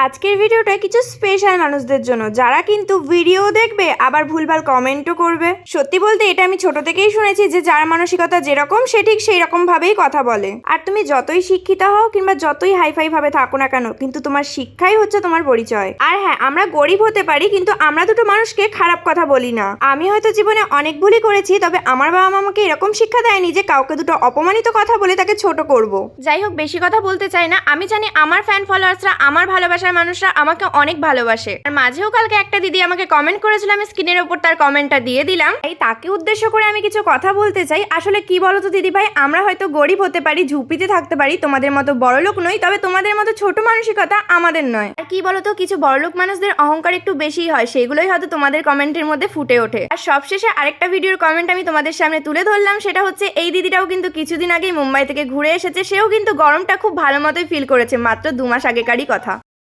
আজকের ভিডিওটা কিছু স্পেশাল মানুষদের জন্য, যারা কিন্তু ভিডিও দেখবে আবার ভুলভাল কমেন্টও করবে। সত্যি বলতে এটা আমি ছোট থেকেই শুনেছি যে যার মানসিকতা যেরকম সে ঠিক সেই রকম ভাবেই কথা বলে। আর তুমি যতই শিক্ষিত হও কিংবা যতই হাইফাই ভাবে থাকো না কেন, কিন্তু তোমার শিক্ষাই হচ্ছে তোমার পরিচয়। আর হ্যাঁ, আমরা গরিব হতে পারি কিন্তু আমরা দুটো মানুষকে খারাপ কথা বলি না। আমি হয়তো জীবনে অনেক ভুলই করেছি, তবে আমার বাবা মা আমাকে এরকম শিক্ষা দেয়নি যে কাউকে দুটো অপমানিত কথা বলে তাকে ছোট করব। যাই হোক, বেশি কথা বলতে চাই না। আমি জানি আমার ফ্যান ফলোয়ার্সরা, আমার ভালোবাসার মানুষরা আমাকে অনেক ভালোবাসে। আর মাঝেও কালকে একটা দিদি আমাকে কমেন্ট করেছিল, আমি স্ক্রিনের উপর তার কমেন্টটা দিয়ে দিলাম। এই তাকে উদ্দেশ্য করে আমি কিছু কথা বলতে চাই। আসলে কি বলতো দিদি ভাই, আমরা হয়তো গরিব হতে পারি, ঝুপড়িতে থাকতে পারি, তোমাদের মতো বড়লোক নই, তবে তোমাদের মতো ছোট মানসিকতা আমাদের নয়। আর কি বলতো, কিছু বড়লোক মানুষদের অহংকার একটু বেশি হয়, সেগুলোই হয়তো তোমাদের কমেন্টের মধ্যে ফুটে ওঠে। আর সবশেষে আরেকটা ভিডিওর কমেন্ট আমি তোমাদের সামনে তুলে ধরলাম, সেটা হচ্ছে এই দিদিটাও কিন্তু কিছুদিন আগেই মুম্বাই থেকে ঘুরে এসেছে। সেও কিন্তু গরমটা খুব ভালো মতোই ফিল করেছে, মাত্র 2 মাস আগেকারই কথা।